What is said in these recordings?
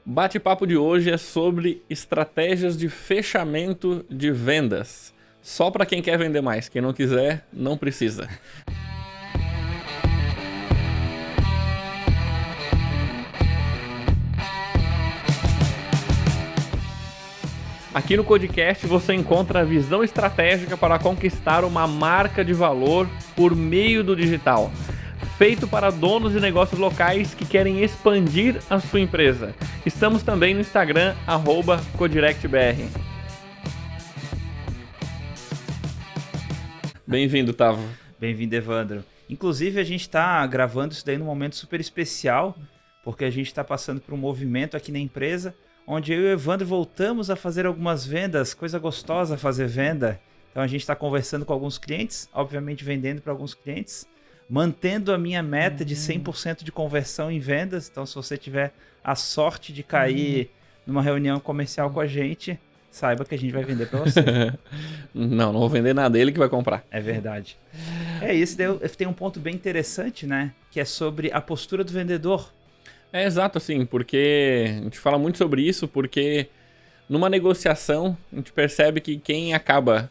Bate-papo de hoje é sobre estratégias de fechamento de vendas. Só para quem quer vender mais, quem não quiser, não precisa. Aqui no Codecast você encontra a visão estratégica para conquistar uma marca de valor por meio do digital. Feito para donos de negócios locais que querem expandir a sua empresa. Estamos também no Instagram, @CodirectBR. Bem-vindo, Tavo. Bem-vindo, Evandro. Inclusive, a gente está gravando isso daí num momento super especial, porque a gente está passando por um movimento aqui na empresa, onde eu e o Evandro voltamos a fazer algumas vendas, coisa gostosa fazer venda. Então a gente está conversando com alguns clientes, obviamente vendendo para alguns clientes, mantendo a minha meta de 100% de conversão em vendas. Então se você tiver a sorte de cair numa reunião comercial com a gente, saiba que a gente vai vender para você. Não vou vender nada, ele que vai comprar. É verdade. É isso, tem um ponto bem interessante, né? Que é sobre a postura do vendedor. É exato, assim, porque a gente fala muito sobre isso, porque numa negociação a gente percebe que quem acaba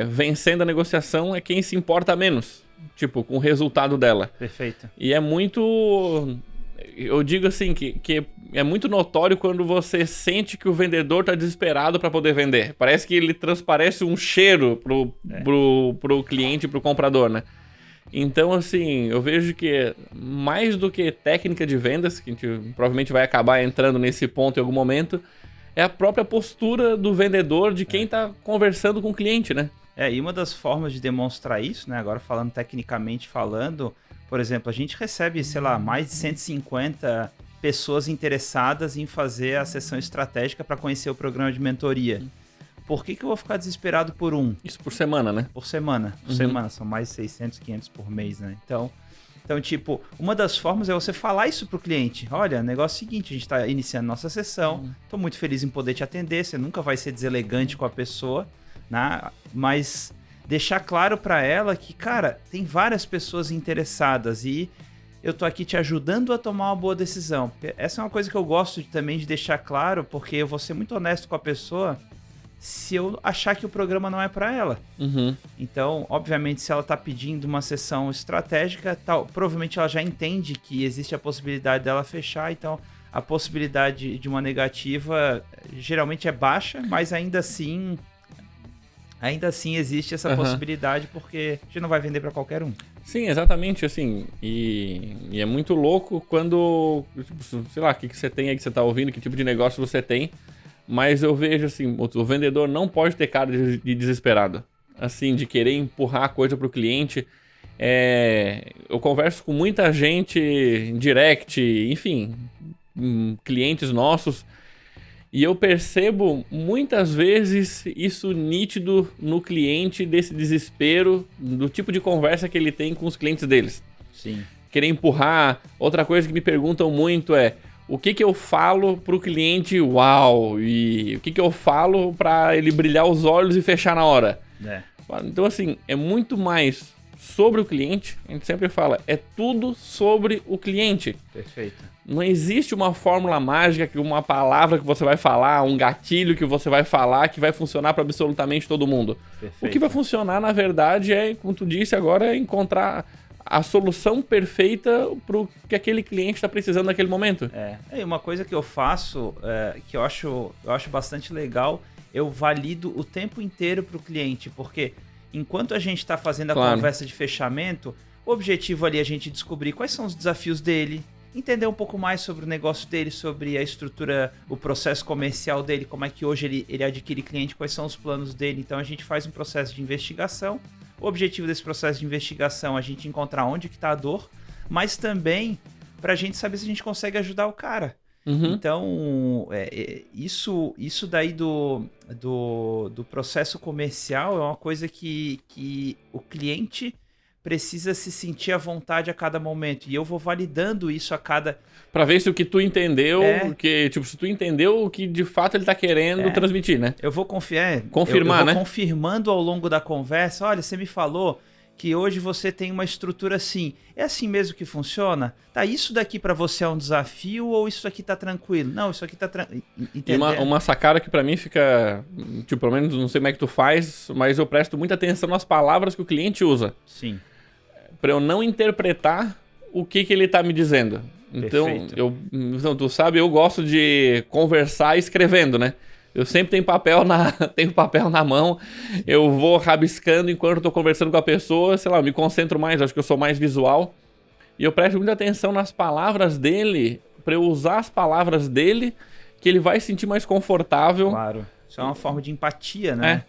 vencendo a negociação é quem se importa menos, tipo, com o resultado dela. Perfeito. E é muito... Eu digo assim, que é muito notório quando você sente que o vendedor está desesperado para poder vender. Parece que ele transparece um cheiro pro cliente, pro comprador, né? Então, assim, eu vejo que mais do que técnica de vendas, que a gente provavelmente vai acabar entrando nesse ponto em algum momento, é a própria postura do vendedor, de quem está conversando com o cliente, né? E uma das formas de demonstrar isso, né, agora falando tecnicamente falando, por exemplo, a gente recebe, sei lá, mais de 150 pessoas interessadas em fazer a sessão estratégica para conhecer o programa de mentoria. Por que eu vou ficar desesperado por um? Isso por semana, né? Por semana. Por semana. São mais 600, 500 por mês, né? Então, tipo, uma das formas é você falar isso pro cliente. Olha, o negócio é o seguinte, a gente tá iniciando nossa sessão, tô muito feliz em poder te atender, você nunca vai ser deselegante com a pessoa, né? Mas deixar claro para ela que, cara, tem várias pessoas interessadas e eu tô aqui te ajudando a tomar uma boa decisão. Essa é uma coisa que eu gosto também de deixar claro, porque eu vou ser muito honesto com a pessoa se eu achar que o programa não é para ela. Então, obviamente, se ela está pedindo uma sessão estratégica, provavelmente ela já entende que existe a possibilidade dela fechar, então a possibilidade de uma negativa geralmente é baixa, mas ainda assim existe essa possibilidade, porque a gente não vai vender para qualquer um. Sim, exatamente, assim, e é muito louco quando, tipo, sei lá, o que você tem aí que você está ouvindo, que tipo de negócio você tem. Mas eu vejo assim, o vendedor não pode ter cara de desesperado, assim, de querer empurrar a coisa pro cliente. Eu converso com muita gente em direct, enfim, clientes nossos, e eu percebo muitas vezes isso nítido no cliente, desse desespero, do tipo de conversa que ele tem com os clientes deles. Sim. Querer empurrar. Outra coisa que me perguntam muito é: o que eu falo pro cliente uau? E o que eu falo para ele brilhar os olhos e fechar na hora? Então, assim, é muito mais sobre o cliente. A gente sempre fala, é tudo sobre o cliente. Perfeito. Não existe uma fórmula mágica, uma palavra que você vai falar, um gatilho que você vai falar que vai funcionar para absolutamente todo mundo. Perfeito. O que vai funcionar, na verdade, como tu disse agora, é encontrar a solução perfeita para o que aquele cliente está precisando naquele momento. E uma coisa que eu faço, que eu acho bastante legal, eu valido o tempo inteiro para o cliente, porque enquanto a gente está fazendo a conversa de fechamento, o objetivo ali é a gente descobrir quais são os desafios dele, entender um pouco mais sobre o negócio dele, sobre a estrutura, o processo comercial dele, como é que hoje ele adquire cliente, quais são os planos dele. Então a gente faz um processo de investigação. O objetivo desse processo de investigação é a gente encontrar onde que está a dor, mas também para a gente saber se a gente consegue ajudar o cara. Então, isso daí do processo comercial é uma coisa que o cliente precisa se sentir à vontade a cada momento. E eu vou validando isso a cada... Pra ver se o que tu entendeu, se tu entendeu o que de fato ele tá querendo transmitir, né? Eu vou confirmar, eu vou né? confirmando ao longo da conversa. Olha, você me falou que hoje você tem uma estrutura assim. É assim mesmo que funciona? Tá, isso daqui para você é um desafio ou isso aqui tá tranquilo? Não, isso aqui tá tranquilo. E uma sacada que para mim fica, tipo, pelo menos não sei como é que tu faz, mas eu presto muita atenção nas palavras que o cliente usa. Sim. Para eu não interpretar o que ele tá me dizendo. Então, então, tu sabe, eu gosto de conversar escrevendo, né? Eu sempre tenho papel na mão, eu vou rabiscando enquanto eu tô conversando com a pessoa, sei lá, eu me concentro mais, acho que eu sou mais visual. E eu presto muita atenção nas palavras dele, para eu usar as palavras dele, que ele vai se sentir mais confortável. Claro, isso é uma forma de empatia, né?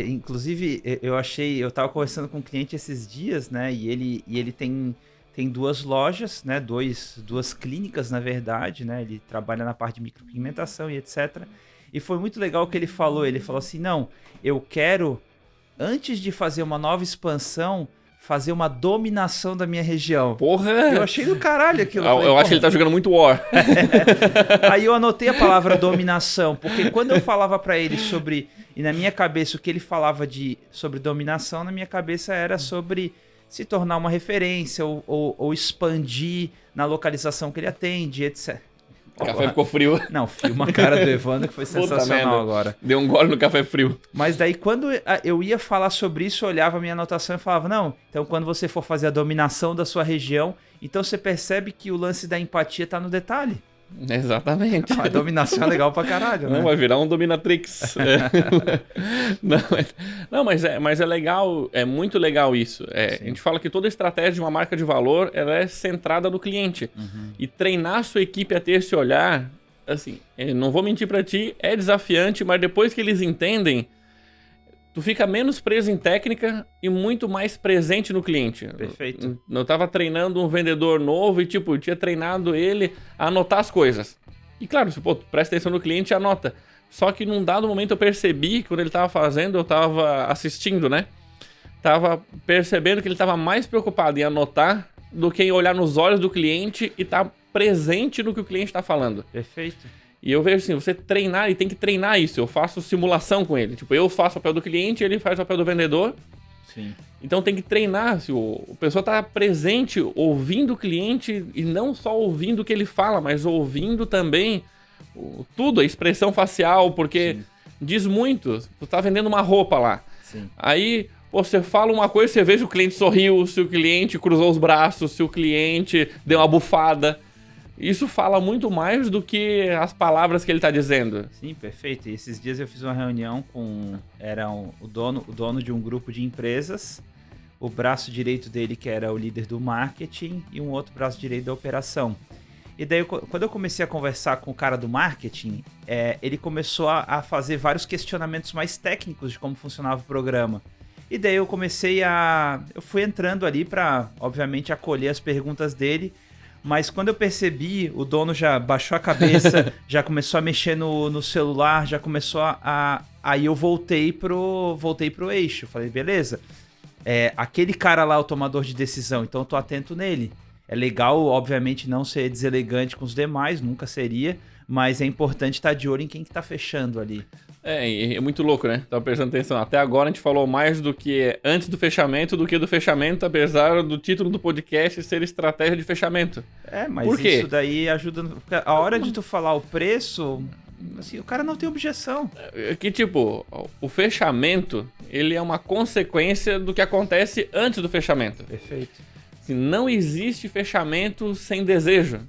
Inclusive, eu tava conversando com um cliente esses dias, né? E ele tem 2 lojas, né? Duas clínicas, na verdade, né? Ele trabalha na parte de micropigmentação e etc. E foi muito legal o que ele falou. Ele falou assim, não, eu quero, antes de fazer uma nova expansão, fazer uma dominação da minha região. Porra! Eu achei do caralho aquilo. Eu acho que ele tá jogando muito War. Aí eu anotei a palavra dominação, porque quando eu falava pra ele sobre... E na minha cabeça, o que ele falava sobre dominação, na minha cabeça era sobre se tornar uma referência ou expandir na localização que ele atende, etc. O café ficou frio. Não, frio uma cara do Evandro que foi sensacional agora. Deu um gole no café frio. Mas daí quando eu ia falar sobre isso, eu olhava a minha anotação e falava, não, então quando você for fazer a dominação da sua região, então você percebe que o lance da empatia tá no detalhe. Exatamente. A dominação é legal pra caralho, né? Não, vai virar um dominatrix. Mas é legal, é muito legal isso. A gente fala que toda estratégia de uma marca de valor, ela é centrada no cliente. Uhum. E treinar a sua equipe a ter esse olhar, assim, não vou mentir pra ti, é desafiante, mas depois que eles entendem, tu fica menos preso em técnica e muito mais presente no cliente. Perfeito. Eu tava treinando um vendedor novo e, tipo, eu tinha treinado ele a anotar as coisas. E, claro, tu presta atenção no cliente e anota. Só que num dado momento eu percebi que quando ele tava fazendo, eu tava assistindo, né? Tava percebendo que ele tava mais preocupado em anotar do que em olhar nos olhos do cliente e estar presente no que o cliente tá falando. Perfeito. E eu vejo assim, você treinar, e tem que treinar isso. Eu faço simulação com ele. Tipo, eu faço o papel do cliente, ele faz o papel do vendedor. Sim. Então tem que treinar. Se a pessoa tá presente, ouvindo o cliente, e não só ouvindo o que ele fala, mas ouvindo também tudo, a expressão facial, porque diz muito. Tu tá vendendo uma roupa lá. Sim. Aí você fala uma coisa, você vê se o cliente sorriu, se o cliente cruzou os braços, se o cliente deu uma bufada. Isso fala muito mais do que as palavras que ele está dizendo. Sim, perfeito. E esses dias eu fiz uma reunião com... o dono de um grupo de empresas, o braço direito dele, que era o líder do marketing, e um outro braço direito da operação. E daí, quando eu comecei a conversar com o cara do marketing, ele começou a fazer vários questionamentos mais técnicos de como funcionava o programa. E daí eu fui entrando ali para, obviamente, acolher as perguntas dele. Mas quando eu percebi, o dono já baixou a cabeça, já começou a mexer no celular, já começou Aí eu voltei pro eixo. Falei, beleza, aquele cara lá é o tomador de decisão, então eu tô atento nele. É legal, obviamente, não ser deselegante com os demais, nunca seria, mas é importante estar de olho em quem que tá fechando ali. É muito louco, né? Tava prestando atenção. Até agora a gente falou mais do que antes do fechamento do que do fechamento, apesar do título do podcast ser estratégia de fechamento. Mas por quê? Isso daí ajuda... Porque a hora de tu falar o preço, assim, o cara não tem objeção. Que tipo, o fechamento, ele é uma consequência do que acontece antes do fechamento. Perfeito. Assim, não existe fechamento sem desejo.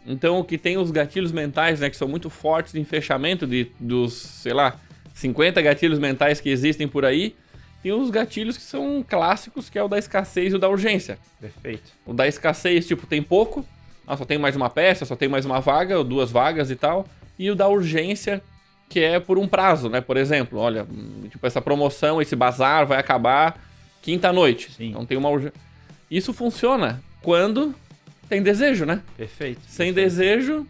Então, o que tem os gatilhos mentais, né, que são muito fortes em fechamento dos, sei lá, 50 gatilhos mentais que existem por aí, tem os gatilhos que são clássicos, que é o da escassez e o da urgência. Perfeito. O da escassez, tipo, tem pouco, só tem mais uma peça, só tem mais uma vaga, ou 2 vagas e tal. E o da urgência, que é por um prazo, né? Por exemplo, olha, tipo, essa promoção, esse bazar vai acabar quinta-noite. Sim. Então tem uma urgência. Isso funciona quando tem desejo, né? Perfeito. Sem desejo,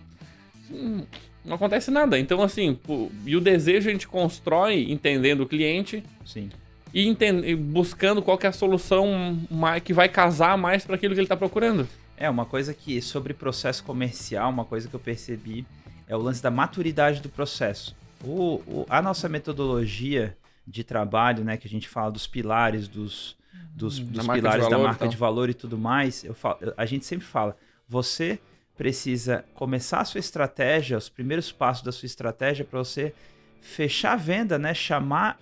não acontece nada. Então, assim, e o desejo a gente constrói entendendo o cliente. Sim. E buscando qual que é a solução que vai casar mais para aquilo que ele está procurando. Uma coisa que, sobre processo comercial, uma coisa que eu percebi é o lance da maturidade do processo. A nossa metodologia de trabalho, né, que a gente fala dos pilares, dos pilares da marca de valor e tudo mais, a gente sempre fala, você precisa começar a sua estratégia, os primeiros passos da sua estratégia para você fechar a venda, né? Chamar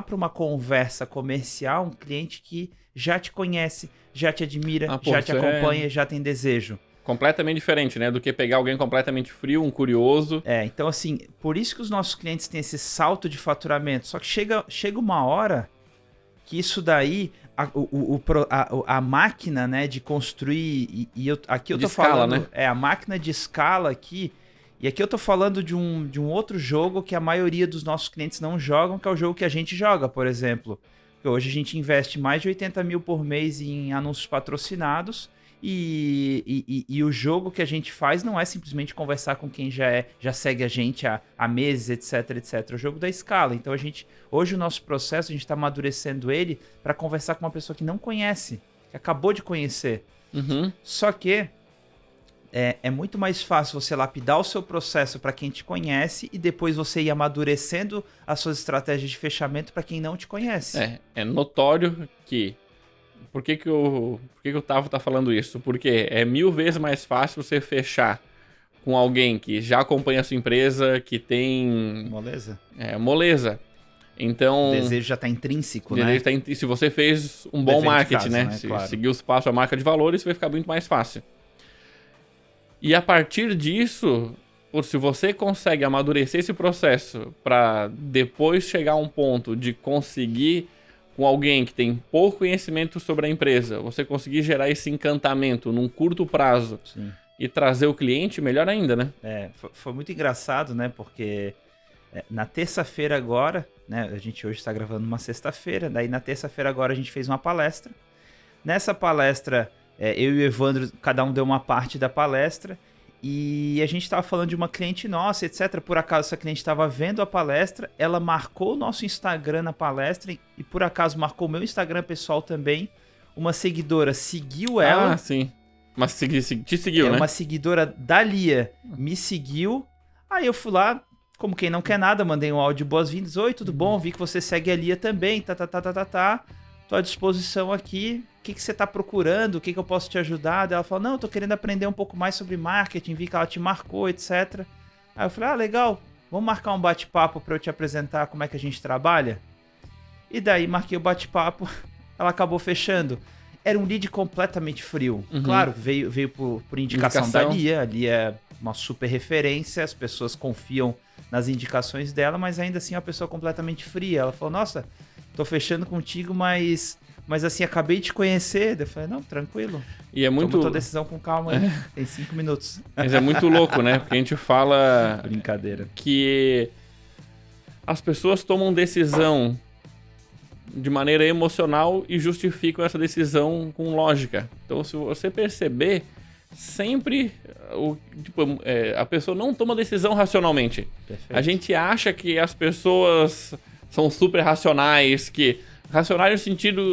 para uma conversa comercial um cliente que já te conhece, já te admira, já te acompanha, já tem desejo. Completamente diferente, né? Do que pegar alguém completamente frio, um curioso. Então assim, por isso que os nossos clientes têm esse salto de faturamento. Só que chega uma hora que isso daí, a máquina, né, de construir, aqui eu tô falando, né? A máquina de escala aqui, e aqui eu tô falando de um outro jogo que a maioria dos nossos clientes não jogam, que é o jogo que a gente joga, por exemplo. Porque hoje a gente investe mais de 80 mil por mês em anúncios patrocinados, e o jogo que a gente faz não é simplesmente conversar com quem já segue a gente há meses, etc, etc. É o jogo da escala. Então hoje o nosso processo, a gente está amadurecendo ele para conversar com uma pessoa que não conhece, que acabou de conhecer. Só que é muito mais fácil você lapidar o seu processo para quem te conhece e depois você ir amadurecendo as suas estratégias de fechamento para quem não te conhece. É notório que... Por que o Tavo tá falando isso? Porque é 1000 vezes mais fácil você fechar com alguém que já acompanha a sua empresa, que tem... moleza. Então... O desejo já tá intrínseco, né? Se você fez um bom marketing, né? Se seguir os passos a marca de valores, vai ficar muito mais fácil. E a partir disso, se você consegue amadurecer esse processo para depois chegar a um ponto de conseguir... com alguém que tem pouco conhecimento sobre a empresa, você conseguir gerar esse encantamento num curto prazo e trazer o cliente, melhor ainda, né? Foi muito engraçado, né? Porque na terça-feira agora, né? A gente hoje está gravando uma sexta-feira, daí na terça-feira agora a gente fez uma palestra. Nessa palestra, eu e o Evandro, cada um deu uma parte da palestra, e a gente estava falando de uma cliente nossa, etc. Por acaso essa cliente estava vendo a palestra, ela marcou o nosso Instagram na palestra e por acaso marcou o meu Instagram pessoal também. Uma seguidora seguiu ela. Ah, sim. Mas te seguiu, né? Uma seguidora da Lia me seguiu. Aí eu fui lá, como quem não quer nada, mandei um áudio de boas-vindas. Oi, tudo bom? Vi que você segue a Lia também. Tô à disposição aqui. O que você tá procurando? O que eu posso te ajudar? Daí ela falou, não, eu tô querendo aprender um pouco mais sobre marketing, vi que ela te marcou, etc. Aí eu falei, legal, vamos marcar um bate-papo para eu te apresentar como é que a gente trabalha? E daí marquei o bate-papo, ela acabou fechando. Era um lead completamente frio. Claro, veio por indicação da Lia. A Lia é uma super referência, as pessoas confiam nas indicações dela, mas ainda assim é uma pessoa completamente fria. Ela falou, nossa, tô fechando contigo, mas assim, acabei de te conhecer. Eu falei, não, tranquilo. E é muito... Toma tua decisão com calma, tem 5 minutos. Mas é muito louco, né? Porque a gente fala... Brincadeira. Que as pessoas tomam decisão de maneira emocional e justificam essa decisão com lógica. Então, se você perceber, sempre a pessoa não toma decisão racionalmente. Perfeito. A gente acha que as pessoas são super racionais, racionais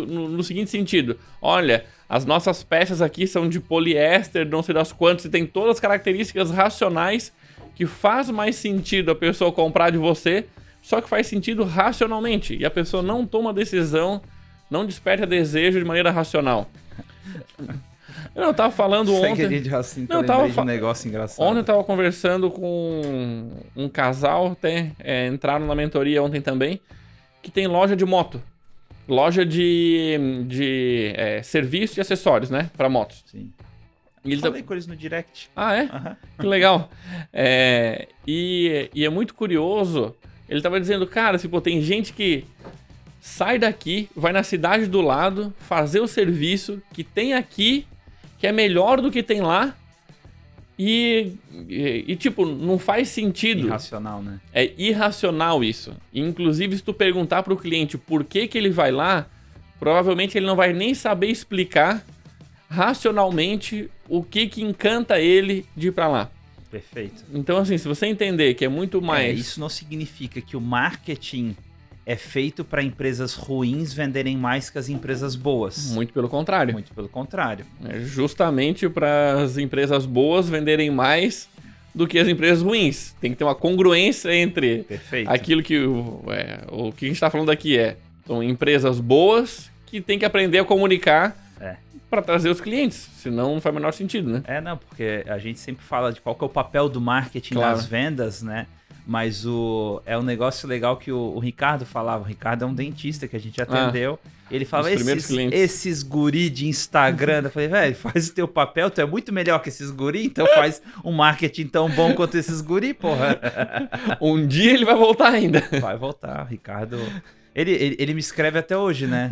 no seguinte sentido. Olha, as nossas peças aqui são de poliéster, não sei das quantas, e tem todas as características racionais que faz mais sentido a pessoa comprar de você, só que faz sentido racionalmente. E a pessoa não toma decisão, não desperta desejo de maneira racional. Eu tava falando ontem... de um negócio engraçado. Ontem eu tava conversando com um casal, entraram na mentoria ontem também, que tem loja de moto. Loja de serviço e acessórios, né? Pra motos. Sim. Eu falei com eles no direct. Ah, é? Uhum. Que legal. E é muito curioso. Ele tava dizendo, cara, tem gente que sai daqui, vai na cidade do lado, fazer o serviço que tem aqui, que é melhor do que tem lá. E não faz sentido. Irracional, né? É irracional isso. E, inclusive, se tu perguntar pro cliente por que ele vai lá, provavelmente ele não vai nem saber explicar racionalmente o que encanta ele de ir pra lá. Perfeito. Então, assim, se você entender que é muito mais... Isso não significa que o marketing é feito para empresas ruins venderem mais que as empresas boas. Muito pelo contrário. Muito pelo contrário. É justamente para as empresas boas venderem mais do que as empresas ruins. Tem que ter uma congruência entre aquilo que... o que a gente está falando aqui são empresas boas que tem que aprender a comunicar para trazer os clientes, senão não faz o menor sentido, né? Não, porque a gente sempre fala de qual que é o papel do marketing nas vendas, né? Mas é um negócio legal que o Ricardo falava. O Ricardo é um dentista que a gente atendeu. Ele falava, esses guri de Instagram. Eu falei, velho, faz o teu papel, tu é muito melhor que esses guri, então faz um marketing tão bom quanto esses guri, porra. Um dia ele vai voltar ainda. Vai voltar, Ricardo. Ele me escreve até hoje, né?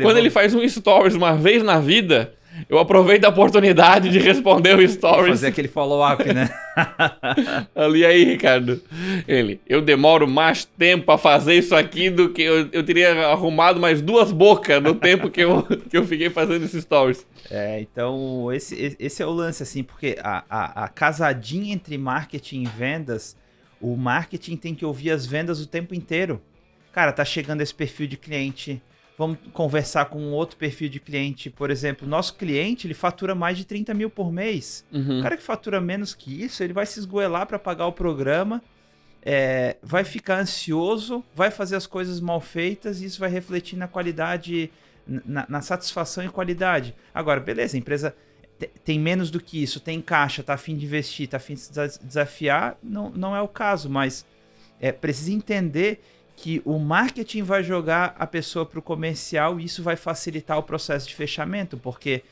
Quando ele faz um stories uma vez na vida, eu aproveito a oportunidade de responder o stories. Fazer aquele follow-up, né? Ali aí, Ricardo. Eu demoro mais tempo a fazer isso aqui do que eu teria arrumado mais 2 bocas no tempo que eu fiquei fazendo esses stories. Então esse é o lance, assim, porque a casadinha entre marketing e vendas, o marketing tem que ouvir as vendas o tempo inteiro. Cara, tá chegando esse perfil de cliente, vamos conversar com um outro perfil de cliente. Por exemplo, nosso cliente, ele fatura mais de 30 mil por mês. O cara que fatura menos que isso, ele vai se esgoelar para pagar o programa, vai ficar ansioso, vai fazer as coisas mal feitas e isso vai refletir na qualidade, na satisfação e qualidade. Agora, beleza, a empresa tem menos do que isso, tem caixa, tá a fim de investir, tá a fim de se desafiar, não é o caso, mas precisa entender que o marketing vai jogar a pessoa para o comercial e isso vai facilitar o processo de fechamento, porque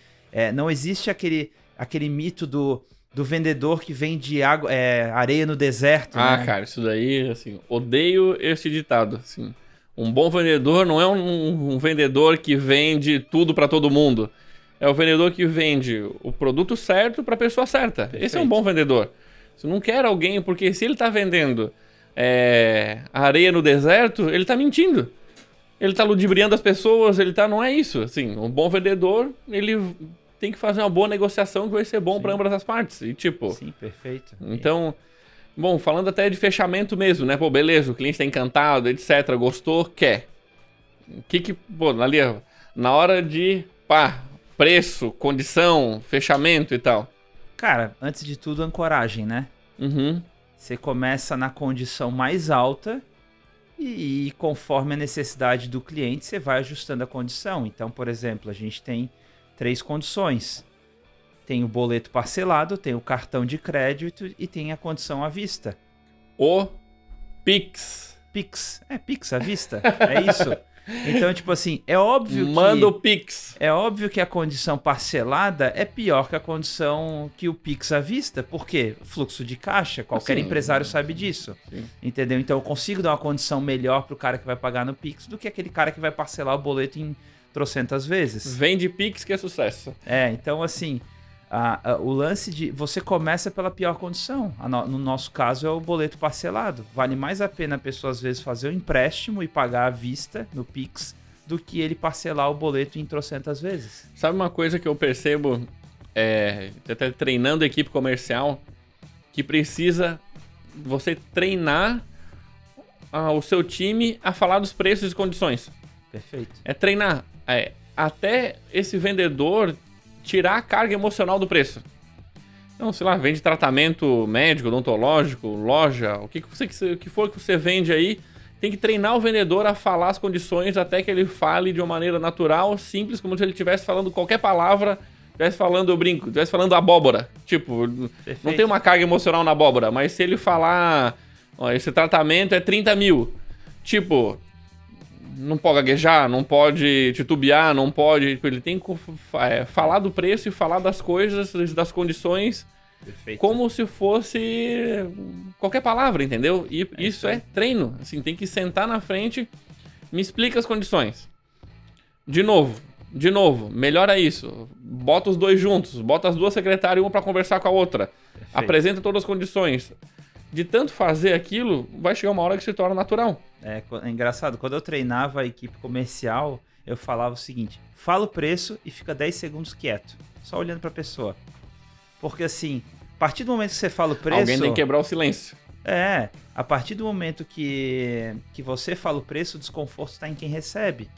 não existe aquele mito do vendedor que vende areia no deserto. Né? Cara, isso daí, assim, odeio esse ditado. Assim, um bom vendedor não é um vendedor que vende tudo para todo mundo. É o vendedor que vende o produto certo para a pessoa certa. Perfeito. Esse é um bom vendedor. Você não quer alguém, porque se ele está vendendo areia no deserto, ele tá mentindo. Ele tá ludibriando as pessoas, não é isso. Assim, um bom vendedor, ele tem que fazer uma boa negociação que vai ser bom para ambas as partes. E Sim, perfeito. Então, bom, falando até de fechamento mesmo, né? Pô, beleza, o cliente tá encantado, etc, gostou, quer. Ali, na hora de, preço, condição, fechamento e tal. Cara, antes de tudo, ancoragem, né? Você começa na condição mais alta e conforme a necessidade do cliente, você vai ajustando a condição. Então, por exemplo, a gente tem 3 condições. Tem o boleto parcelado, tem o cartão de crédito e tem a condição à vista. O Pix. Pix à vista. É isso. Então, tipo assim, é óbvio Manda o Pix. É óbvio que a condição parcelada é pior que a condição que o Pix à vista. Por quê? Fluxo de caixa. Qualquer empresário sabe disso. Sim. Entendeu? Então eu consigo dar uma condição melhor pro cara que vai pagar no Pix do que aquele cara que vai parcelar o boleto em trocentas vezes. Vende Pix que é sucesso. Então assim, o lance de... Você começa pela pior condição. No nosso caso é o boleto parcelado. Vale mais a pena a pessoa às vezes fazer um empréstimo e pagar à vista no Pix do que ele parcelar o boleto em trocentas vezes. Sabe uma coisa que eu percebo, até treinando a equipe comercial, que precisa você treinar o seu time a falar dos preços e condições. Perfeito. Treinar até esse vendedor tirar a carga emocional do preço. Então, sei lá, vende tratamento médico, odontológico, loja, o que for que você vende aí, tem que treinar o vendedor a falar as condições até que ele fale de uma maneira natural, simples, como se ele estivesse falando qualquer palavra, estivesse falando, eu brinco, estivesse falando abóbora. Tipo, perfeito. Não tem uma carga emocional na abóbora, mas se ele falar, esse tratamento é 30 mil, tipo, não pode gaguejar, não pode titubear, não pode... Ele tem que falar do preço e falar das coisas, das condições, perfeito. Como se fosse qualquer palavra, entendeu? E isso é treino. Assim, tem que sentar na frente, me explica as condições. De novo, melhora isso. Bota os 2 juntos, bota as 2 secretárias, uma para conversar com a outra. Perfeito. Apresenta todas as condições. De tanto fazer aquilo, vai chegar uma hora que se torna natural. É engraçado, quando eu treinava a equipe comercial, eu falava o seguinte: fala o preço e fica 10 segundos quieto, só olhando para a pessoa. Porque assim, a partir do momento que você fala o preço... Alguém tem que quebrar o silêncio. A partir do momento que você fala o preço, o desconforto está em quem recebe.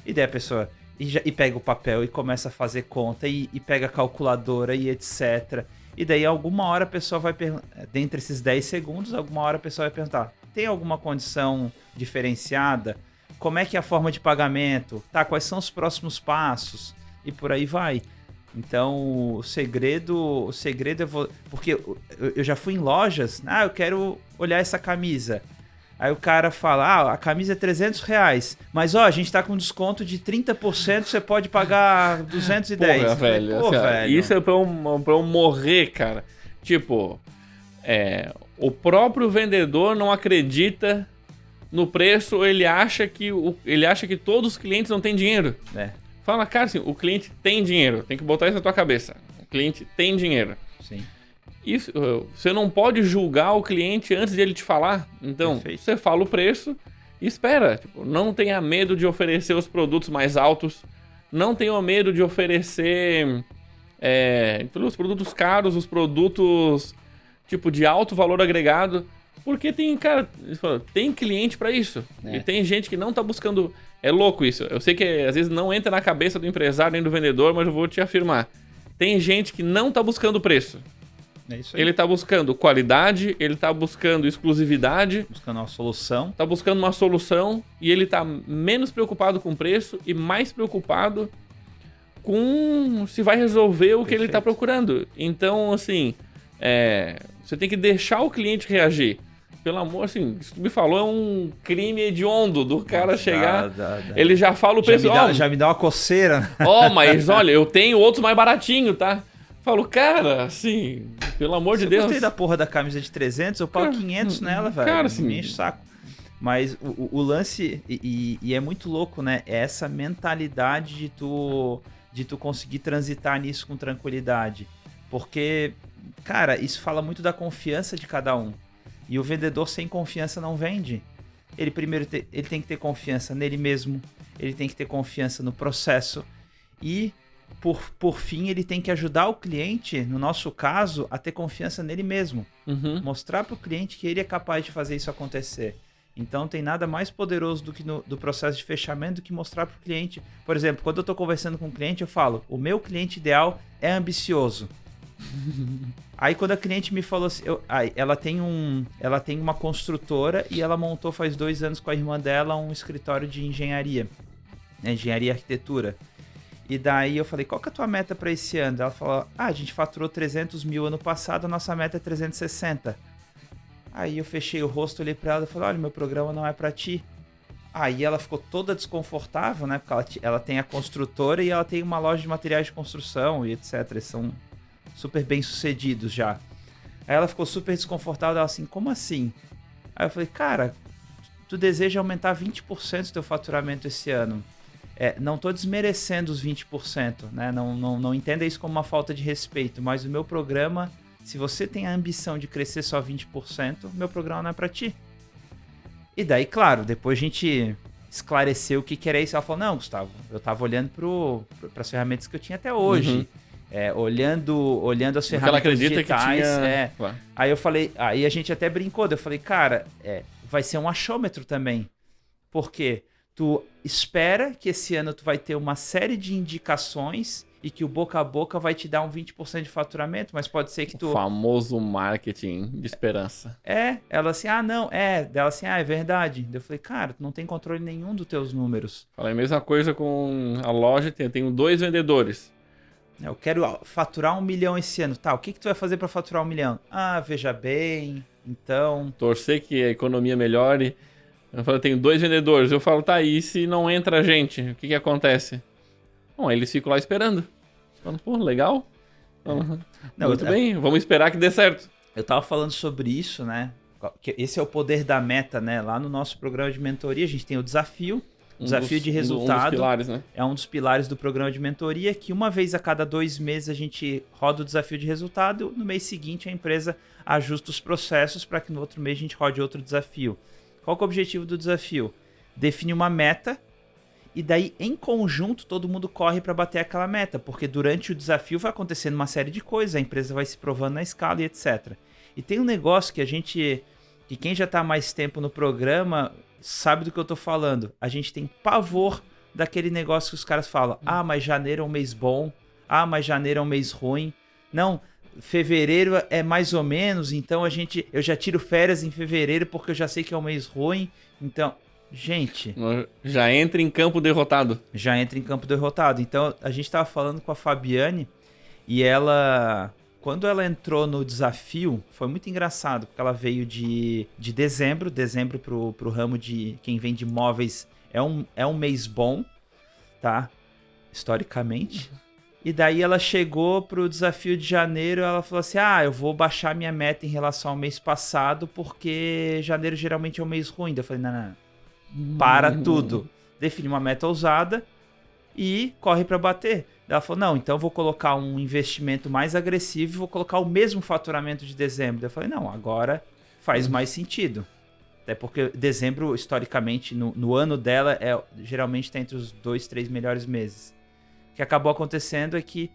E daí a pessoa e pega o papel e começa a fazer conta e pega a calculadora e etc. E daí alguma hora a pessoa vai perguntar, dentre esses 10 segundos, alguma hora a pessoa vai perguntar: tem alguma condição diferenciada? como é que é a forma de pagamento? Tá, quais são os próximos passos? E por aí vai. Então, o segredo porque eu já fui em lojas, eu quero olhar essa camisa. Aí o cara fala, a camisa é R$300, mas a gente tá com desconto de 30%, você pode pagar 210. Porra, velho, Pô, assim, velho. Isso é pra eu morrer, cara. Tipo, o próprio vendedor não acredita no preço, ele acha que todos os clientes não têm dinheiro. Fala, cara, assim, o cliente tem dinheiro, tem que botar isso na tua cabeça. O cliente tem dinheiro. Sim. Isso, você não pode julgar o cliente antes de ele te falar. Então, Perfeito. Você fala o preço e espera. Tipo, não tenha medo de oferecer os produtos mais altos. Não tenha medo de oferecer os produtos caros, os produtos tipo de alto valor agregado. Porque tem cliente para isso. E tem gente que não tá buscando... É louco isso. Eu sei que às vezes não entra na cabeça do empresário nem do vendedor, mas eu vou te afirmar. Tem gente que não tá buscando preço. É isso aí. Ele tá buscando qualidade, ele tá buscando exclusividade. Buscando uma solução. Tá buscando uma solução e ele tá menos preocupado com o preço e mais preocupado com se vai resolver o que ele tá procurando. Então, assim, você tem que deixar o cliente reagir. Pelo amor, assim, isso que tu me falou é um crime hediondo do cara chegar. Ele já fala o preço. Já me dá uma coceira. Mas olha, eu tenho outros mais baratinho, tá? Falo, cara, assim, pelo amor de Deus. Eu gostei da porra da camisa de 300, eu pago 500 nela, velho. Cara, assim, me enche o saco. Mas o lance, e é muito louco, né? É essa mentalidade de tu conseguir transitar nisso com tranquilidade. Porque, cara, isso fala muito da confiança de cada um. E o vendedor sem confiança não vende. Ele primeiro ele tem que ter confiança nele mesmo, ele tem que ter confiança no processo e, por fim, ele tem que ajudar o cliente, no nosso caso, a ter confiança nele mesmo. Mostrar para o cliente que ele é capaz de fazer isso acontecer. Então, tem nada mais poderoso do que do processo de fechamento do que mostrar para o cliente. Por exemplo, quando eu estou conversando com um cliente, eu falo, o meu cliente ideal é ambicioso. Aí quando a cliente me falou assim, ela tem uma construtora e ela montou faz 2 anos com a irmã dela um escritório de engenharia, engenharia e arquitetura. E daí eu falei, qual que é a tua meta para esse ano? Ela falou, a gente faturou 300 mil ano passado, a nossa meta é 360. Aí eu fechei o rosto, olhei para ela e falei, olha, meu programa não é para ti. Aí ela ficou toda desconfortável, né? Porque ela tem a construtora e ela tem uma loja de materiais de construção e etc. Eles são super bem sucedidos já. Aí ela ficou super desconfortável, ela assim, como assim? Aí eu falei, cara, tu deseja aumentar 20% do teu faturamento esse ano. Não tô desmerecendo os 20%, né? Não entenda isso como uma falta de respeito, mas o meu programa, se você tem a ambição de crescer só 20%, meu programa não é pra ti. E daí, claro, depois a gente esclareceu o que era isso. Ela falou, não, Gustavo, eu tava olhando para as ferramentas que eu tinha até hoje. Olhando as ferramentas digitais. Claro. Aí eu falei, aí a gente até brincou, eu falei, cara, vai ser um achômetro também. Porque tu espera que esse ano tu vai ter uma série de indicações e que o boca a boca vai te dar um 20% de faturamento, mas pode ser que tu... O famoso marketing de esperança. Ela assim, dela assim, é verdade. Eu falei, cara, tu não tem controle nenhum dos teus números. Falei a mesma coisa com a loja, tenho 2 vendedores. Eu quero faturar 1 milhão esse ano. Tá, o que tu vai fazer para faturar 1 milhão? Veja bem, então... Torcer que a economia melhore. Eu falo, eu tenho 2 vendedores. Eu falo, tá, e se não entra gente? O que acontece? Bom, eles ficam lá esperando. Falando, pô, legal. Muito bem, vamos esperar que dê certo. Eu tava falando sobre isso, né? Esse é o poder da meta, né? Lá no nosso programa de mentoria, a gente tem o desafio. Desafio de resultado. Um dos pilares, né? É um dos pilares do programa de mentoria, que uma vez a cada 2 meses a gente roda o desafio de resultado. No mês seguinte a empresa ajusta os processos para que no outro mês a gente rode outro desafio. Qual que é o objetivo do desafio? Definir uma meta e daí em conjunto todo mundo corre para bater aquela meta, porque durante o desafio vai acontecendo uma série de coisas, a empresa vai se provando na escala e etc. E tem um negócio que quem já está há mais tempo no programa sabe do que eu tô falando. A gente tem pavor daquele negócio que os caras falam, mas janeiro é um mês bom, mas janeiro é um mês ruim. Não, fevereiro é mais ou menos, então eu já tiro férias em fevereiro porque eu já sei que é um mês ruim. Então, Gente... Já entra em campo derrotado. Já entra em campo derrotado. Então, a gente tava falando com a Fabiane e ela... Quando ela entrou no desafio, foi muito engraçado, porque ela veio de dezembro pro ramo de quem vende imóveis é um mês bom, tá? Historicamente. E daí ela chegou pro desafio de janeiro, ela falou assim, eu vou baixar minha meta em relação ao mês passado, porque janeiro geralmente é um mês ruim. Daí eu falei, não. Para tudo. Define uma meta ousada e corre para bater. Ela falou, não, então eu vou colocar um investimento mais agressivo e vou colocar o mesmo faturamento de dezembro. Eu falei, não, agora faz mais sentido. Até porque dezembro, historicamente, no ano dela, geralmente está entre os 2, 3 melhores meses. O que acabou acontecendo é que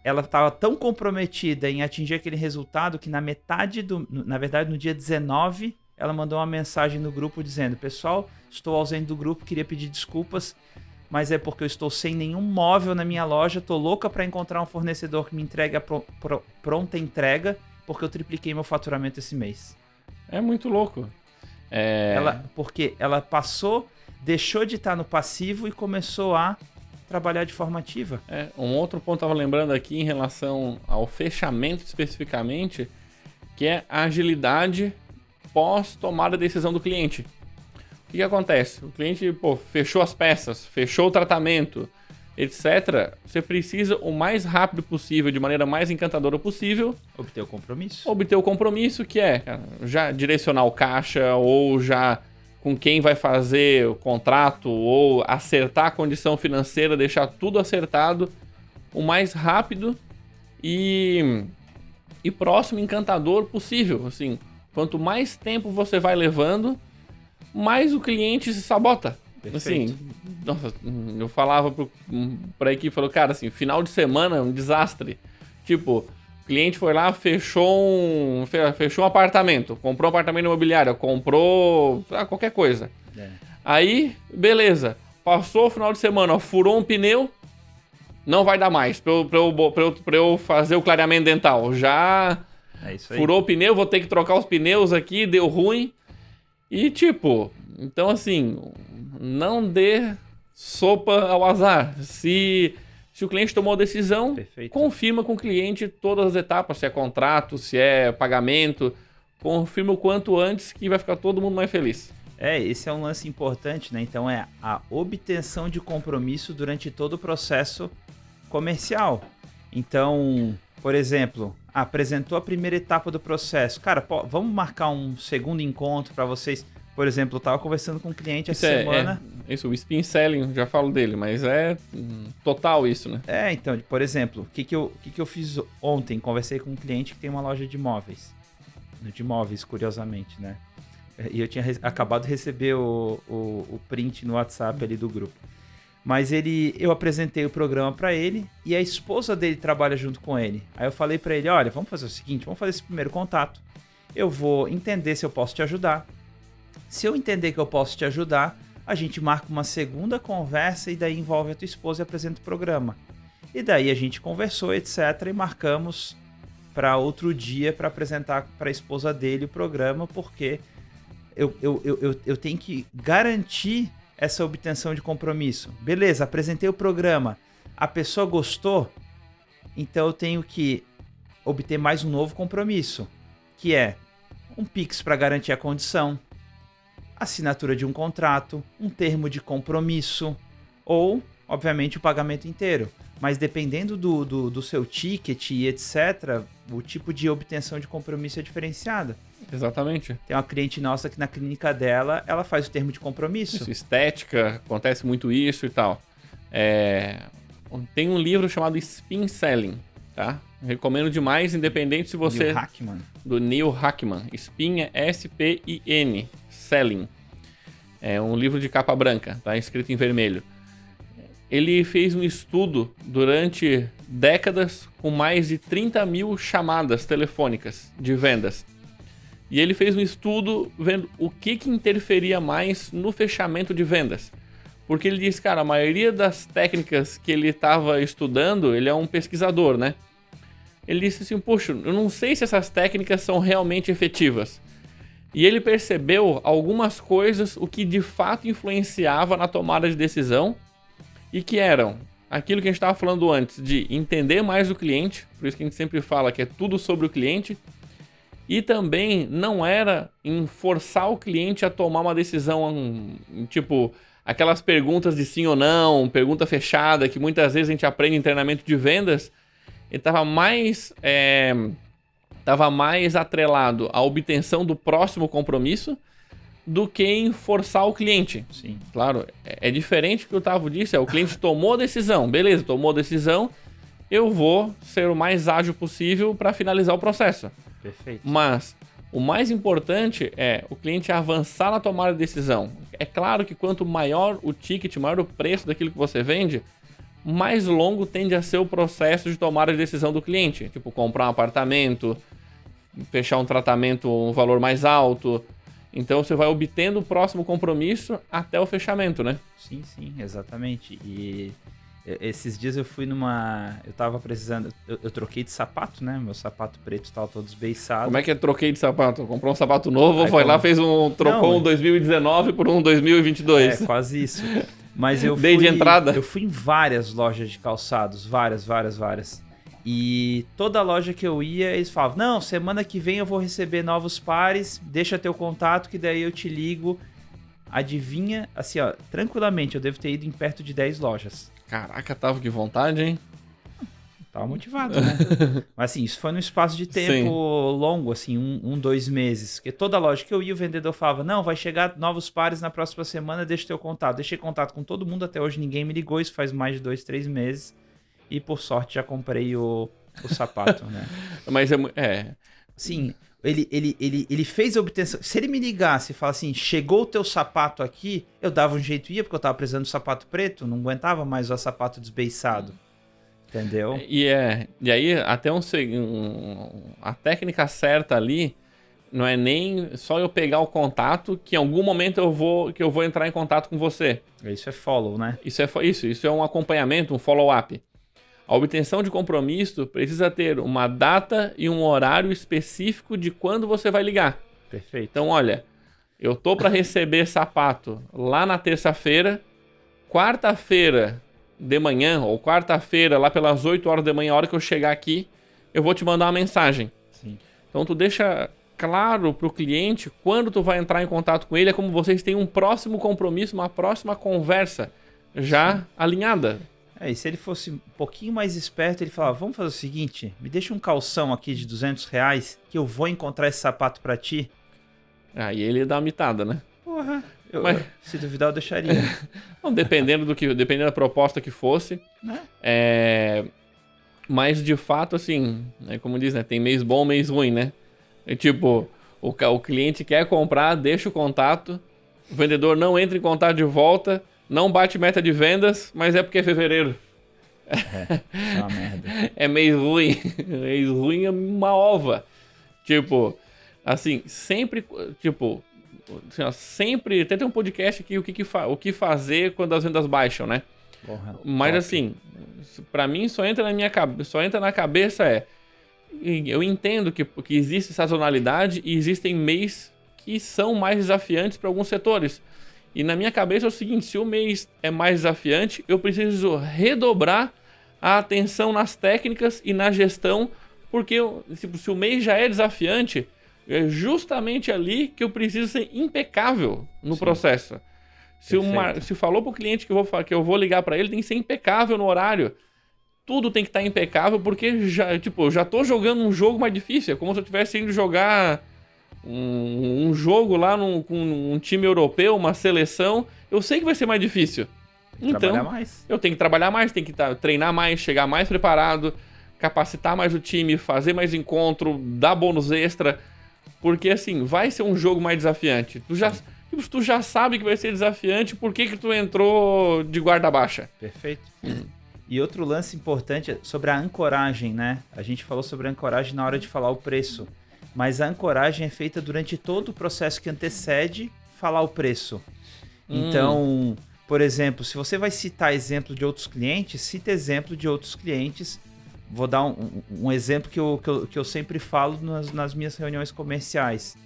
ela estava tão comprometida em atingir aquele resultado que na verdade, no dia 19, ela mandou uma mensagem no grupo dizendo, pessoal, estou ausente do grupo, queria pedir desculpas, mas é porque eu estou sem nenhum móvel na minha loja, tô louca para encontrar um fornecedor que me entregue a pronta entrega, porque eu tripliquei meu faturamento esse mês. É muito louco. Porque ela deixou de estar no passivo e começou a trabalhar de forma ativa. Um outro ponto que eu estava lembrando aqui em relação ao fechamento especificamente, que é a agilidade pós tomada a decisão do cliente. O que acontece? O cliente fechou as peças, fechou o tratamento, etc. Você precisa o mais rápido possível, de maneira mais encantadora possível, obter o compromisso. Obter o compromisso, que é, cara, já direcionar o caixa, ou já com quem vai fazer o contrato, ou acertar a condição financeira, deixar tudo acertado o mais rápido e próximo encantador possível. Assim, quanto mais tempo você vai levando, mais o cliente se sabota. Perfeito. Assim, nossa, eu falava pra equipe, falou, cara, assim, final de semana é um desastre. Tipo, o cliente foi lá, fechou um apartamento, comprou um apartamento imobiliário, comprou qualquer coisa. Aí, beleza, passou o final de semana, furou um pneu, não vai dar mais pra eu fazer o clareamento dental. Já furou o pneu, vou ter que trocar os pneus aqui, deu ruim. E tipo, então assim, não dê sopa ao azar. Se o cliente tomou a decisão, perfeito, confirma com o cliente todas as etapas, se é contrato, se é pagamento, confirma o quanto antes que vai ficar todo mundo mais feliz. Esse é um lance importante, né? Então é a obtenção de compromisso durante todo o processo comercial. Então, por exemplo, apresentou a primeira etapa do processo. Cara, vamos marcar um segundo encontro para vocês. Por exemplo, eu estava conversando com um cliente essa semana. Isso, o spin selling, já falo dele, mas é total isso, né? Então, por exemplo, o que eu fiz ontem? Conversei com um cliente que tem uma loja de imóveis. De imóveis, curiosamente, né? E eu tinha acabado de receber o print no WhatsApp ali do grupo. Mas eu apresentei o programa para ele e a esposa dele trabalha junto com ele. Aí eu falei para ele, olha, vamos fazer o seguinte, vamos fazer esse primeiro contato. Eu vou entender se eu posso te ajudar. Se eu entender que eu posso te ajudar, a gente marca uma segunda conversa e daí envolve a tua esposa e apresenta o programa. E daí a gente conversou, etc. e marcamos para outro dia para apresentar para a esposa dele o programa, porque eu tenho que garantir essa obtenção de compromisso. Beleza, apresentei o programa, a pessoa gostou, então eu tenho que obter mais um novo compromisso, que é um Pix para garantir a condição, assinatura de um contrato, um termo de compromisso ou, obviamente, o pagamento inteiro. Mas dependendo do seu ticket e etc., o tipo de obtenção de compromisso é diferenciado. Exatamente. Tem uma cliente nossa que na clínica dela, ela faz o termo de compromisso. Isso, estética, acontece muito isso e tal. Tem um livro chamado Spin Selling, tá? Recomendo demais, independente se você... Neil Hackman. Do Neil Hackman. Spin é S-P-I-N, Selling. É um livro de capa branca, tá? Escrito em vermelho. Ele fez um estudo durante décadas com mais de 30 mil chamadas telefônicas de vendas. E ele fez um estudo vendo o que interferia mais no fechamento de vendas. Porque ele disse, cara, a maioria das técnicas que ele estava estudando, ele é um pesquisador, né? Ele disse assim, poxa, eu não sei se essas técnicas são realmente efetivas. E ele percebeu algumas coisas, o que de fato influenciava na tomada de decisão, e que eram aquilo que a gente estava falando antes, de entender mais o cliente, por isso que a gente sempre fala que é tudo sobre o cliente, e também não era em forçar o cliente a tomar uma decisão, tipo, aquelas perguntas de sim ou não, pergunta fechada, que muitas vezes a gente aprende em treinamento de vendas. Ele estava mais atrelado à obtenção do próximo compromisso do que em forçar o cliente. Sim. Claro, é diferente do que o Otávio disse, o cliente tomou a decisão, beleza, tomou a decisão, eu vou ser o mais ágil possível para finalizar o processo. Perfeito. Mas o mais importante é o cliente avançar na tomada de decisão. É claro que quanto maior o ticket, maior o preço daquilo que você vende, mais longo tende a ser o processo de tomada de decisão do cliente. Tipo, comprar um apartamento, fechar um tratamento, um valor mais alto. Então você vai obtendo o próximo compromisso até o fechamento, né? Sim, exatamente. E esses dias eu fui eu tava precisando, eu troquei de sapato, né? Meu sapato preto estava todo desbeiçado. Como é que é troquei de sapato? Comprou um sapato novo, foi lá, trocou um 2019 por um 2022. É, quase isso. Mas eu de entrada. Eu fui em várias lojas de calçados, várias. E toda loja que eu ia, eles falavam, não, semana que vem eu vou receber novos pares, deixa teu contato que daí eu te ligo. Adivinha, assim, ó, tranquilamente, eu devo ter ido em perto de 10 lojas. Caraca, tava que vontade, hein? Tava motivado, né? Mas assim, isso foi num espaço de tempo longo, assim, 2 meses. Porque toda loja que eu ia, o vendedor falava, não, vai chegar novos pares na próxima semana, deixa teu contato. Deixei contato com todo mundo, até hoje ninguém me ligou, isso faz mais de 2, 3 meses. E por sorte já comprei o sapato, né? Mas Sim, ele fez a obtenção. Se ele me ligasse e falasse assim, chegou o teu sapato aqui, eu dava um jeito e ia, porque eu tava precisando do sapato preto, não aguentava mais o sapato desbeiçado. Entendeu? E aí, até a técnica certa ali não é nem só eu pegar o contato, que em algum momento eu vou entrar em contato com você. Isso é follow, né? Isso é um acompanhamento, um follow-up. A obtenção de compromisso precisa ter uma data e um horário específico de quando você vai ligar. Perfeito. Então, olha, eu tô para receber sapato lá na terça-feira, quarta-feira de manhã, ou quarta-feira, lá pelas 8 horas da manhã, a hora que eu chegar aqui, eu vou te mandar uma mensagem. Sim. Então, tu deixa claro pro cliente quando tu vai entrar em contato com ele, é como vocês têm um próximo compromisso, uma próxima conversa já alinhada. E se ele fosse um pouquinho mais esperto, ele falava, vamos fazer o seguinte, me deixa um calção aqui de R$200 que eu vou encontrar esse sapato pra ti. Aí ele ia dar uma mitada, né? Porra, se duvidar eu deixaria. Não, dependendo da proposta que fosse. Mas de fato, assim, como diz, né? Tem mês bom, mês ruim, né? Tipo, o cliente quer comprar, deixa o contato, o vendedor não entra em contato de volta, não bate meta de vendas, mas é porque é fevereiro. É uma merda. É mês ruim. Mês ruim é uma ova. Tipo, assim, sempre... Tipo, sempre... Até tem um podcast aqui, o que fazer quando as vendas baixam, né? Porra, mas top. Assim, pra mim só entra na cabeça eu entendo que existe sazonalidade e existem mês que são mais desafiantes para alguns setores. E na minha cabeça é o seguinte, se o mês é mais desafiante, eu preciso redobrar a atenção nas técnicas e na gestão, porque se o mês já é desafiante, é justamente ali que eu preciso ser impecável no processo. Se falou para o cliente que eu vou ligar para ele, tem que ser impecável no horário. Tudo tem que estar impecável, porque já tô jogando um jogo mais difícil. É como se eu estivesse indo jogar um jogo lá com um time europeu, uma seleção. Eu sei que vai ser mais difícil. Trabalhar mais. Eu tenho que trabalhar mais, tenho que treinar mais, chegar mais preparado, capacitar mais o time, fazer mais encontro, dar bônus extra. Porque assim, vai ser um jogo mais desafiante. Tu já sabe que vai ser desafiante, por que tu entrou de guarda baixa? Perfeito. E outro lance importante é sobre a ancoragem, né? A gente falou sobre a ancoragem na hora de falar o preço. Mas a ancoragem é feita durante todo o processo que antecede falar o preço. Então, por exemplo, se você vai citar exemplo de outros clientes, cita exemplo de outros clientes. Vou dar um exemplo que eu sempre falo nas minhas reuniões comerciais.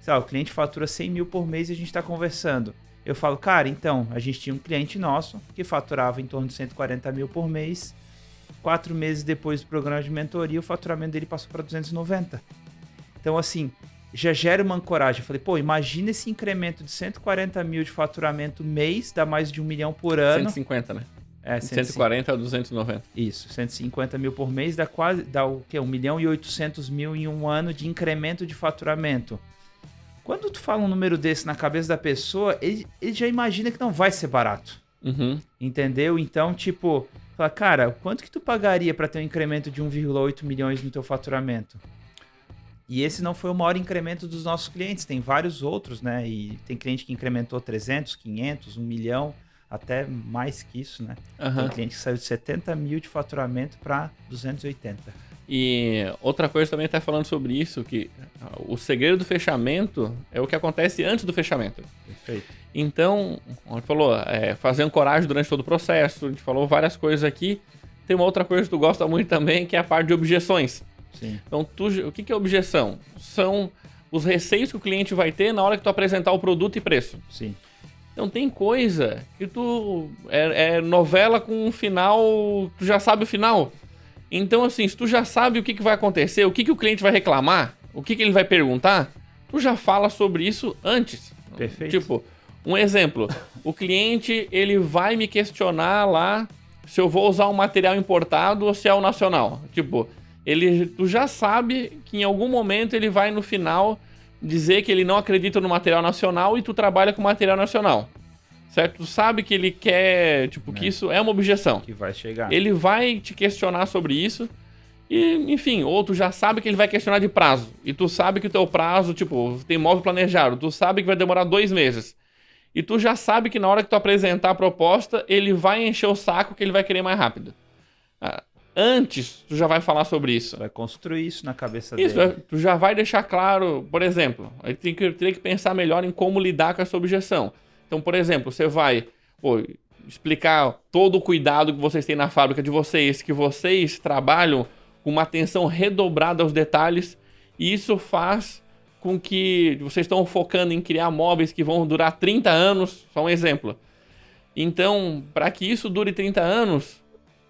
sei lá, o cliente fatura 100 mil por mês e a gente está conversando. Eu falo, cara, então, a gente tinha um cliente nosso que faturava em torno de 140 mil por mês. 4 meses depois do programa de mentoria, o faturamento dele passou para 290. Então, assim, já gera uma ancoragem. Eu falei, pô, imagina esse incremento de 140 mil de faturamento mês, dá mais de 1 milhão por ano. 150, né? 140 a 290. Isso, 150 mil por mês dá o quê? 1 milhão e 800 mil em um ano de incremento de faturamento. Quando tu fala um número desse na cabeça da pessoa, ele já imagina que não vai ser barato. Uhum. Entendeu? Então, tipo, fala, cara, quanto que tu pagaria para ter um incremento de 1,8 milhões no teu faturamento? E esse não foi o maior incremento dos nossos clientes, tem vários outros, né? E tem cliente que incrementou 300, 500, 1 milhão, até mais que isso, né? Uhum. Tem cliente que saiu de 70 mil de faturamento para 280. E outra coisa também tá falando sobre isso, que o segredo do fechamento é o que acontece antes do fechamento. Perfeito. Então, a gente falou, fazer ancoragem durante todo o processo, a gente falou várias coisas aqui. Tem uma outra coisa que tu gosta muito também, que é a parte de objeções. Sim. Então, o que é objeção? São os receios que o cliente vai ter na hora que tu apresentar o produto e preço. Sim. Então tem coisa que tu... É novela com um final, tu já sabe o final. Então, assim, se tu já sabe o que vai acontecer, o que o cliente vai reclamar, o que ele vai perguntar, tu já fala sobre isso antes. Perfeito. Tipo, um exemplo. O cliente, ele vai me questionar lá se eu vou usar um material importado ou se é o nacional. Tipo, tu já sabe que em algum momento ele vai no final dizer que ele não acredita no material nacional e tu trabalha com material nacional. Certo? Tu sabe que ele quer, tipo, que isso é uma objeção. Que vai chegar. Ele vai te questionar sobre isso e, enfim, ou tu já sabe que ele vai questionar de prazo. E tu sabe que o teu prazo, tipo, tem móvel planejado, tu sabe que vai demorar 2 meses. E tu já sabe que na hora que tu apresentar a proposta, ele vai encher o saco que ele vai querer mais rápido. Antes, tu já vai falar sobre isso. Vai construir isso na cabeça dele. Isso, tu já vai deixar claro, por exemplo, aí teria que pensar melhor em como lidar com essa objeção. Então, por exemplo, você vai explicar todo o cuidado que vocês têm na fábrica de vocês, que vocês trabalham com uma atenção redobrada aos detalhes, e isso faz com que vocês estão focando em criar móveis que vão durar 30 anos, só um exemplo. Então, para que isso dure 30 anos,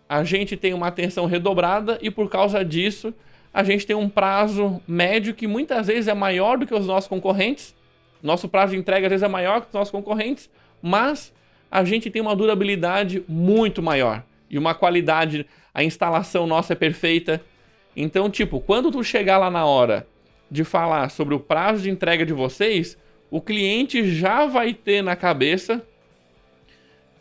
a gente tem uma atenção redobrada e por causa disso, a gente tem um prazo médio que muitas vezes é maior do que os nossos concorrentes. Nosso prazo de entrega às vezes é maior que os nossos concorrentes, mas a gente tem uma durabilidade muito maior e uma qualidade, a instalação nossa é perfeita. Então, tipo, quando tu chegar lá na hora de falar sobre o prazo de entrega de vocês, o cliente já vai ter na cabeça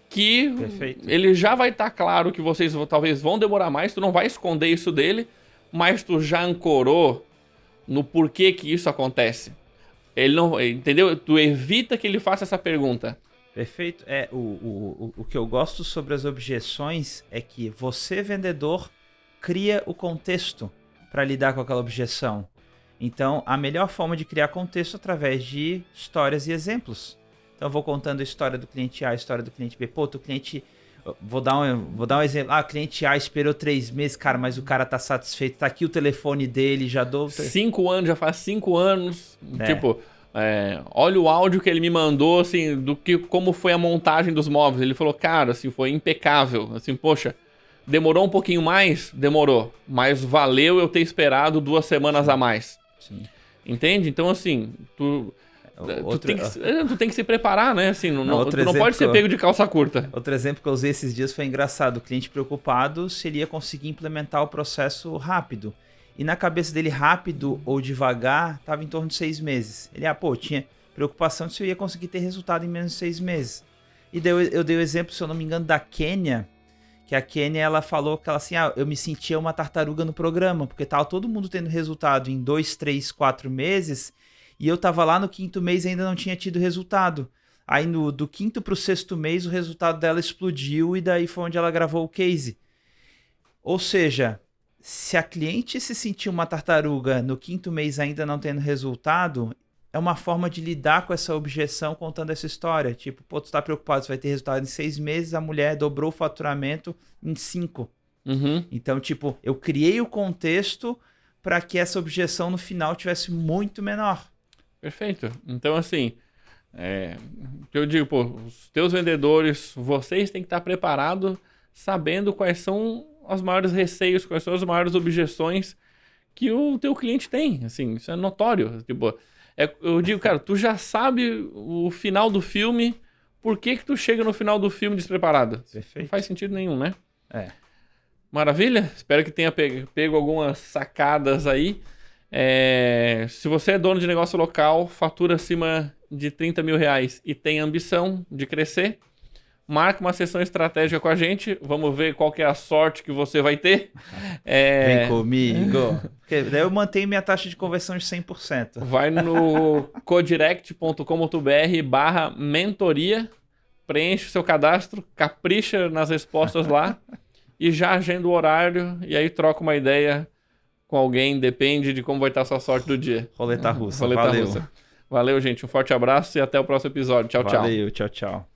que Perfeito. Ele já vai estar claro que vocês talvez vão demorar mais, tu não vai esconder isso dele, mas tu já ancorou no porquê que isso acontece. Ele não, entendeu? Tu evita que ele faça essa pergunta. Perfeito. O que eu gosto sobre as objeções é que você, vendedor, cria o contexto para lidar com aquela objeção. Então, a melhor forma de criar contexto é através de histórias e exemplos. Então, eu vou contando a história do cliente A, a história do cliente B. Pô, o cliente... Vou dar um exemplo. Cliente A esperou 3 meses, cara, mas o cara tá satisfeito. Tá aqui o telefone dele, já dou... 5 anos, já faz 5 anos. Tipo, olha o áudio que ele me mandou, assim, como foi a montagem dos móveis. Ele falou, cara, assim, foi impecável. Assim, poxa, demorou um pouquinho mais? Demorou. Mas valeu eu ter esperado 2 semanas a mais. Sim. Entende? Então, assim, tu tem que se preparar, né? Assim, tu não pode ser pego de calça curta. Outro exemplo que eu usei esses dias foi engraçado. O cliente preocupado se ele ia conseguir implementar o processo rápido. E na cabeça dele, rápido ou devagar, estava em torno de 6 meses. Ele, tinha preocupação de se eu ia conseguir ter resultado em menos de 6 meses. E daí eu dei o exemplo, se eu não me engano, da Quênia, que a Quênia, ela falou que ela assim, eu me sentia uma tartaruga no programa, porque tava todo mundo tendo resultado em 2, 3, 4 meses, e eu tava lá no 5º mês e ainda não tinha tido resultado. Aí do 5º pro 6º mês o resultado dela explodiu e daí foi onde ela gravou o case. Ou seja, se a cliente se sentir uma tartaruga no 5º mês ainda não tendo resultado, é uma forma de lidar com essa objeção contando essa história. Tipo, tu tá preocupado, você vai ter resultado em 6 meses, a mulher dobrou o faturamento em 5. Uhum. Então, tipo, eu criei o contexto para que essa objeção no final tivesse muito menor. Perfeito. Então, assim, eu digo, pô, os teus vendedores, vocês têm que estar preparados, sabendo quais são os maiores receios, quais são as maiores objeções que o teu cliente tem. Assim, isso é notório. Tipo, eu digo, cara, tu já sabe o final do filme, por que tu chega no final do filme despreparado? Perfeito. Não faz sentido nenhum, né? Maravilha? Espero que tenha pego algumas sacadas aí. Se você é dono de negócio local, fatura acima de 30 mil reais e tem ambição de crescer, marca uma sessão estratégica com a gente. Vamos ver qual que é a sorte que você vai ter. Vem comigo. Porque daí eu mantenho minha taxa de conversão de 100%. Vai no codirect.com.br/mentoria, preenche o seu cadastro, capricha nas respostas lá e já agenda o horário e aí troca uma ideia com alguém, depende de como vai estar a sua sorte do dia. Roleta russa. Valeu. Valeu, gente. Um forte abraço e até o próximo episódio. Tchau, tchau. Valeu, tchau, tchau.